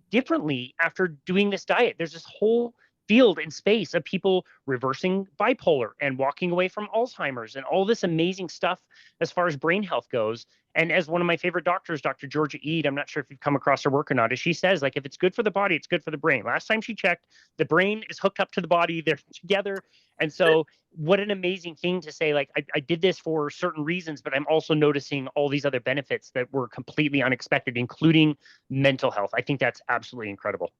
differently after doing this diet. There's this whole field and space of people reversing bipolar and walking away from Alzheimer's and all this amazing stuff as far as brain health goes. And as one of my favorite doctors, Dr. Georgia Ede, I'm not sure if you've come across her work or not, as she says, like, if it's good for the body, it's good for the brain. Last time she checked, the brain is hooked up to the body, they're together. And so, what an amazing thing to say, like, I did this for certain reasons, but I'm also noticing all these other benefits that were completely unexpected, including mental health. I think that's absolutely incredible.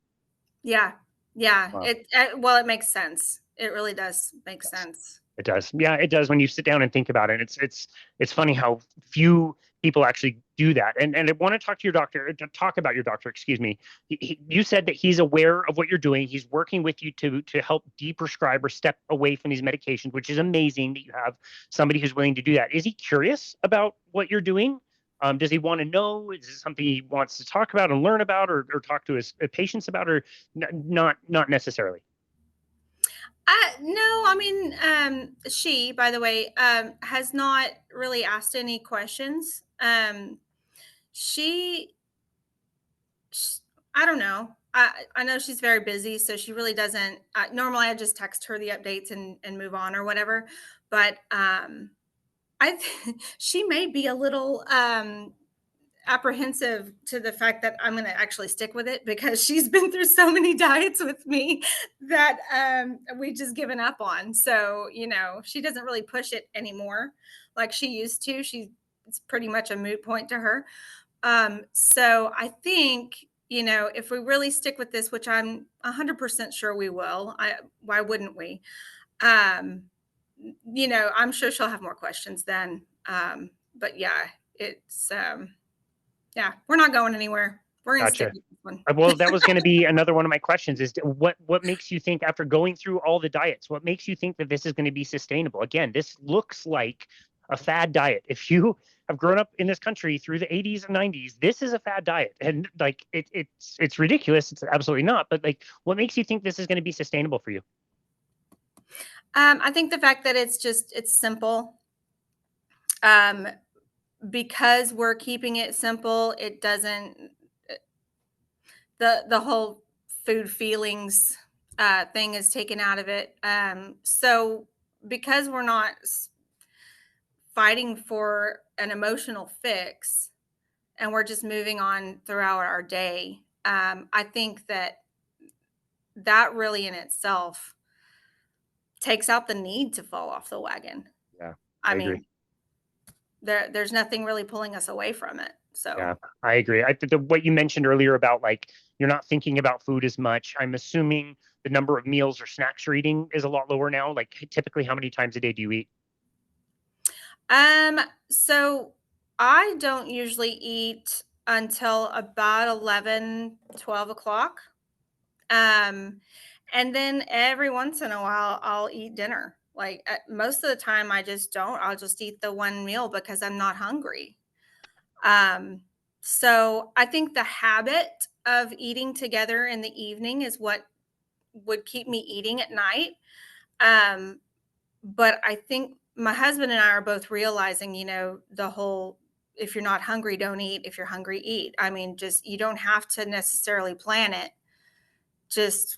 Yeah. Yeah. Wow. Well, it makes sense. It really does make Yes. sense. It does. Yeah, it does when you sit down and think about it. It's funny how few people actually do that. And I want to talk to your doctor, to talk about your doctor, excuse me. You said that he's aware of what you're doing. He's working with you to help de-prescribe or step away from these medications, which is amazing that you have somebody who's willing to do that. Is he curious about what you're doing? Does he want to know? Is this something he wants to talk about and learn about, or talk to his patients about, or not necessarily? No, I mean, she, by the way, has not really asked any questions. She, sh I don't know. I know she's very busy, so she really doesn't. Normally, I just text her the updates and move on or whatever. But she may be a little apprehensive to the fact that I'm going to actually stick with it because she's been through so many diets with me that we just given up on. So, she doesn't really push it anymore like she used to. It's pretty much a moot point to her. So I think, if we really stick with this, which I'm 100% sure we will, why wouldn't we? Um, I'm sure she'll have more questions then. But yeah, it's, yeah, we're not going anywhere. We're going to stick Gotcha. with this one. Well, that was going to be another one of my questions is what makes you think after going through all the diets, what makes you think that this is going to be sustainable? Again, this looks like a fad diet. If you have grown up in this country through the 80s and 90s, this is a fad diet. And like it's ridiculous. It's absolutely not. But like what makes you think this is going to be sustainable for you? I think the fact that it's simple. Um, because we're keeping it simple, it doesn't the whole food feelings thing is taken out of it. So because we're not fighting for an emotional fix and we're just moving on throughout our day, I think that really in itself takes out the need to fall off the wagon. Yeah, I I agree. mean, there's nothing really pulling us away from it. So Yeah, I agree. I think what you mentioned earlier about like you're not thinking about food as much. I'm assuming the number of meals or snacks you're eating is a lot lower now. Like typically, how many times a day do you eat? so I don't usually eat until about 11, 12 o'clock. Um, and then every once in a while, I'll eat dinner. Like most of the time, I just don't. I'll just eat the one meal because I'm not hungry. Um, so I think the habit of eating together in the evening is what would keep me eating at night. Um, but I think my husband and I are both realizing, the whole if you're not hungry, don't eat. If you're hungry, eat. I mean, just you don't have to necessarily plan it. Just,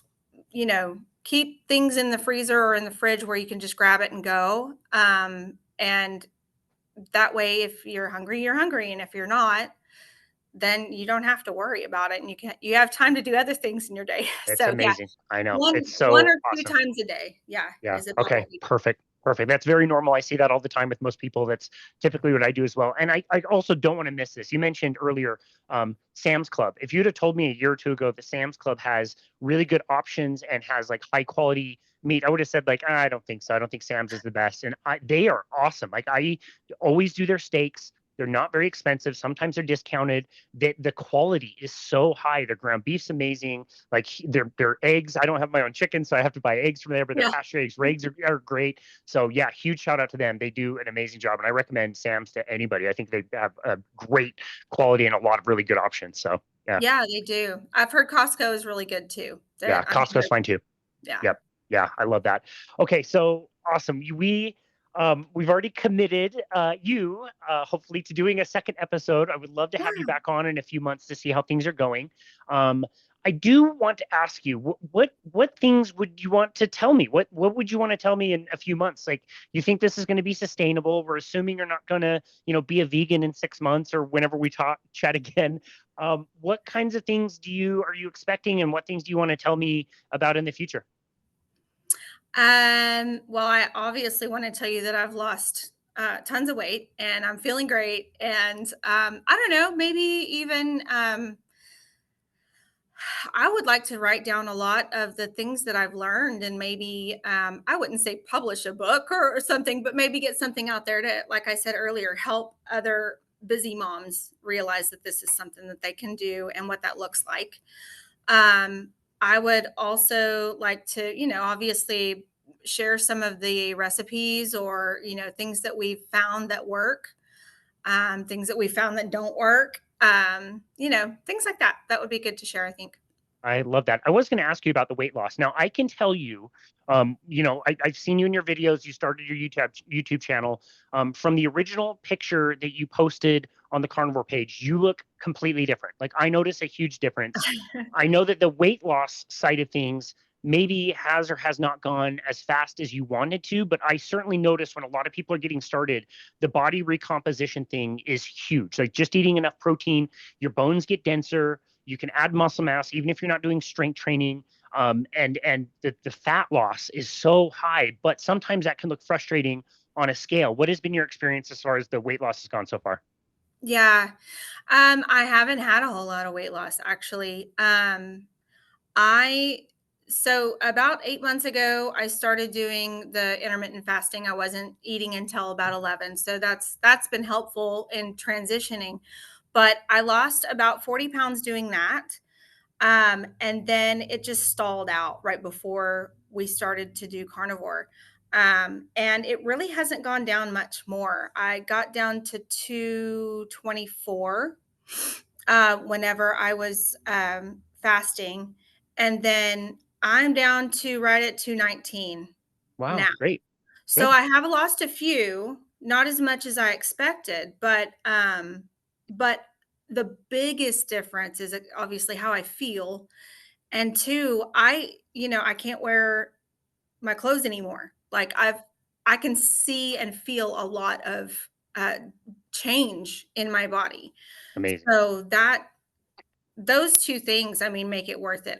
keep things in the freezer or in the fridge where you can just grab it and go. And that way, if you're hungry, you're hungry. And if you're not, then you don't have to worry about it. And you have time to do other things in your day. It's So yeah, amazing. I know. one It's one so or two awesome. times a day. Yeah, Yeah. is about Okay. what we do. Perfect. Perfect. That's very normal. I see that all the time with most people. That's typically what I do as well. And I also don't want to miss this. You mentioned earlier Sam's Club. If you'd have told me a year or two ago that Sam's Club has really good options and has like high quality meat, I would have said like, I don't think so. I don't think Sam's is the best. And they are awesome. Like I always do their steaks. They're not very expensive. Sometimes they're discounted. The quality is so high. Their ground beef's amazing. Like their eggs. I don't have my own chicken, so I have to buy eggs from there. But their Yeah. pasture eggs are great. So yeah, huge shout out to them. They do an amazing job, and I recommend Sam's to anybody. I think they have a great quality and a lot of really good options. So yeah, Yeah, they do. I've heard Costco is really good too. yeah, I'm Costco's fine too. yeah. Yep. Yeah, I love that. Okay, so awesome. We've already committed you hopefully to doing a second episode. I would love to have you Yeah. back on in a few months to see how things are going. Um, I do want to ask you what things would you want to tell me? What would you want to tell me in a few months? Like you think this is going to be sustainable? We're assuming you're not going to, be a vegan in 6 months or whenever we talk chat again. What kinds of things are you expecting and what things do you want to tell me about in the future? Well, I obviously want to tell you that I've lost tons of weight and I'm feeling great. And I don't know, maybe even I would like to write down a lot of the things that I've learned and maybe I wouldn't say publish a book or something, but maybe get something out there to, like I said earlier, help other busy moms realize that this is something that they can do and what that looks like. Um, I would also like to, obviously share some of the recipes or, things that we've found that work, things that we found that don't work, things like that. That would be good to share, I think. I love that. I was going to ask you about the weight loss. Now, I can tell you, I've seen you in your videos. You started your YouTube channel. From the original picture that you posted on the Carnivore page, you look completely different. Like I notice a huge difference. I know that the weight loss side of things maybe has or has not gone as fast as you wanted to, but I certainly notice when a lot of people are getting started, the body recomposition thing is huge. Like just eating enough protein, your bones get denser, you can add muscle mass even if you're not doing strength training. And the fat loss is so high, but sometimes that can look frustrating on a scale. What has been your experience as far as the weight loss has gone so far? Yeah. I haven't had a whole lot of weight loss actually. I so about 8 months ago, I started doing the intermittent fasting. I wasn't eating until about 11. So that's been helpful in transitioning. But I lost about 40 pounds doing that. And then it just stalled out right before we started to do carnivore. And it really hasn't gone down much more. I got down to 224 whenever I was fasting. And then I'm down to right at 219 now. Wow, great. So Good. I have lost a few, not as much as I expected, but the biggest difference is obviously how I feel. And two, I can't wear my clothes anymore. Like I can see and feel a lot of uh, change in my body. Amazing. So that those two things, I mean, make it worth it.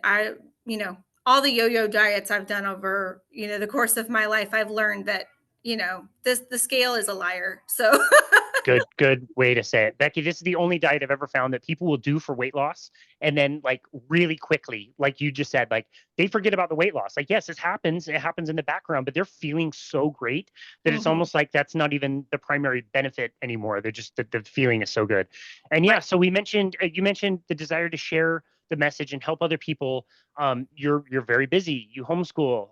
You know, all the yo-yo diets I've done over, the course of my life, I've learned that, the scale is a liar. So Good way to say it. Becky, this is the only diet I've ever found that people will do for weight loss. And then like really quickly, like you just said, like they forget about the weight loss. Like, yes, it happens in the background, but they're feeling so great that it's Mhm. almost like that's not even the primary benefit anymore. They're just the feeling is so good. And yeah, Right. so you mentioned the desire to share the message and help other people. You're very busy. You homeschool.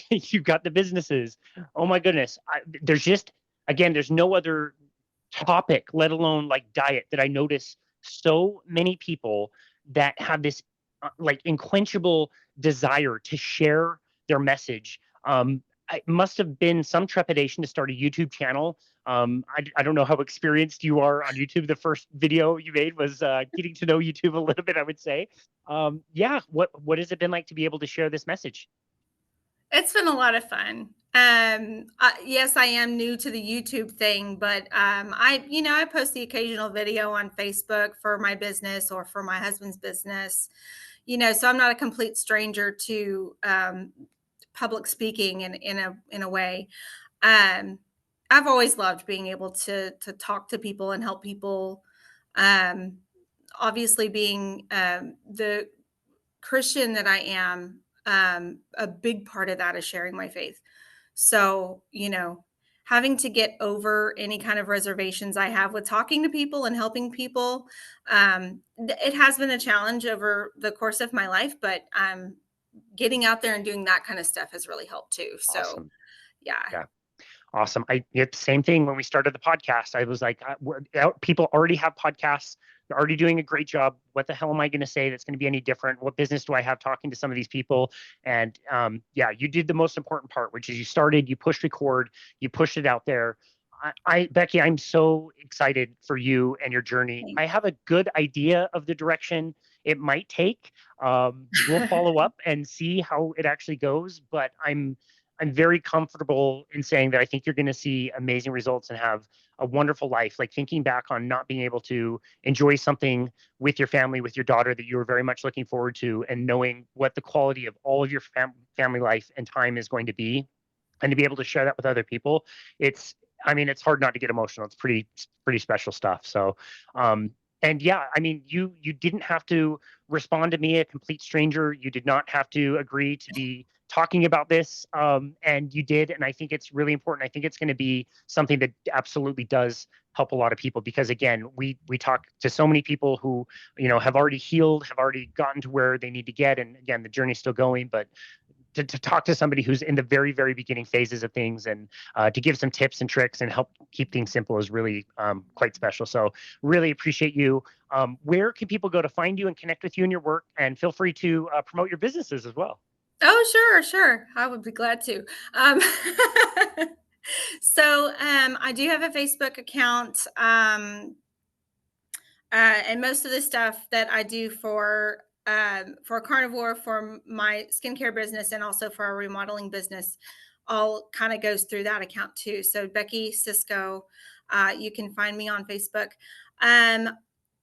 You've got the businesses. Oh my goodness. There's just again, there's no other topic, let alone like diet, that I notice so many people that have this like unquenchable desire to share their message. It must have been some trepidation to start a YouTube channel. I don't know how experienced you are on YouTube. The first video you made was getting to know YouTube a little bit, I would say. Yeah, what has it been like to be able to share this message? It's been a lot of fun. Yes, I am new to the YouTube thing, but I post the occasional video on Facebook for my business or for my husband's business. So I'm not a complete stranger to public speaking in a way. Um, I've always loved being able to talk to people and help people. Um, Obviously, being the Christian that I am, a big part of that is sharing my faith. So, having to get over any kind of reservations I have with talking to people and helping people, it has been a challenge over the course of my life, but getting out there and doing that kind of stuff has really helped too. So, Awesome. yeah. Yeah. Awesome. Same thing when we started the podcast. I was like, people already have podcasts. They're already doing a great job. What the hell am I going to say that's going to be any different? What business do I have talking to some of these people? And yeah, you did the most important part, which is you started, you pushed record, you pushed it out there. Becky, I'm so excited for you and your journey. I have a good idea of the direction it might take. We'll follow up and see how it actually goes, but I'm very comfortable in saying that I think you're going to see amazing results and have a wonderful life. Like thinking back on not being able to enjoy something with your family, with your daughter that you were very much looking forward to, and knowing what the quality of all of your family life and time is going to be, and to be able to share that with other people, it's, I mean, it's hard not to get emotional. It's pretty special stuff. So, and yeah, I mean, you didn't have to respond to me, a complete stranger. You did not have to agree to be talking about this, and you did. And I think it's really important. I think it's going to be something that absolutely does help a lot of people, because again, we talk to so many people who have already healed, have already gotten to where they need to get, and again, the journey's still going, but to talk to somebody who's in the very, very beginning phases of things, and to give some tips and tricks and help keep things simple is really quite special. So really appreciate you. Where can people go to find you and connect with you and your work? And feel free to promote your businesses as well. Oh, sure, sure. I would be glad to. Um, I do have a Facebook account. And most of the stuff that I do for Carnivore, for my skincare business, and also for our remodeling business, all kind of goes through that account too. So Becky Sisco, you can find me on Facebook. Um,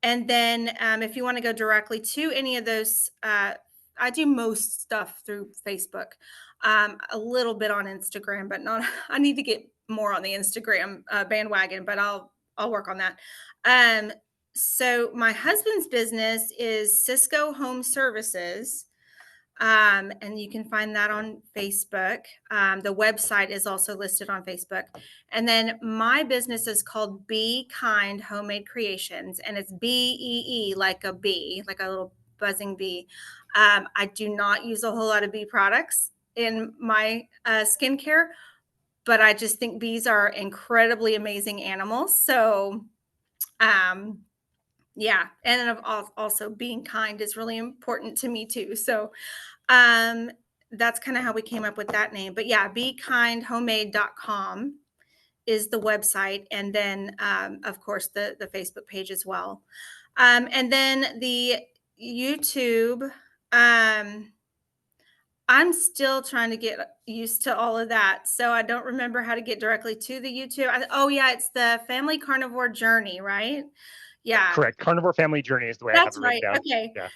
and then if you want to go directly to any of those, I do most stuff through Facebook, a little bit on Instagram, but not. I need to get more on the Instagram bandwagon, but I'll work on that. Um, so my husband's business is Cisco Home Services. And you can find that on Facebook. The website is also listed on Facebook. And then my business is called Be Kind Homemade Creations, and it's BEE, like a bee, like a little buzzing bee. I do not use a whole lot of bee products in my skincare, but I just think bees are incredibly amazing animals. So, yeah, and then also being kind is really important to me too. So that's kind of how we came up with that name. But yeah, bekindhomemade.com is the website, and then of course the Facebook page as well. And then the YouTube, I'm still trying to get used to all of that, so I don't remember how to get directly to the YouTube. Oh yeah, it's the Family Carnivore Journey, right? Yeah, Correct. Carnivore Family Journey is the way I have that's it written right. down. Okay. Yeah,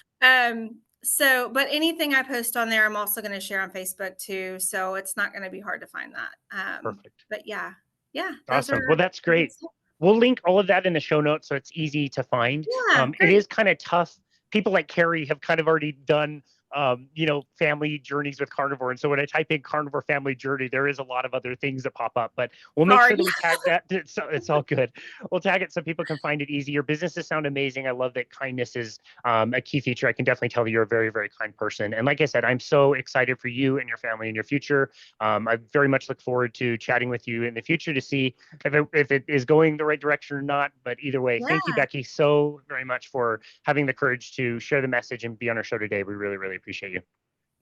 But anything I post on there, I'm also going to share on Facebook too. So it's not going to be hard to find that. perfect. But yeah, yeah, those Awesome. are, Well, that's great. We'll link all of that in the show notes so it's easy to find. yeah, It great. is kind of tough. People like Carrie have kind of already done, family journeys with Carnivore. And so when I type in Carnivore Family Journey, there is a lot of other things that pop up, but we'll make Sorry. sure that we tag that. It's all good. We'll tag it so people can find it easy. Your businesses sound amazing. I love that kindness is a key feature. I can definitely tell that you're a very, very kind person. And like I said, I'm so excited for you and your family and your future. I very much look forward to chatting with you in the future to see if it is going the right direction or not. But either way, thank you, Yeah. Becky, so very much for having the courage to share the message and be on our show today. We really, really appreciate you.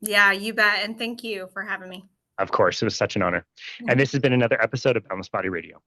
Yeah, you bet. And thank you for having me. Of course, it was such an honor. And this has been another episode of Boundless Body Radio.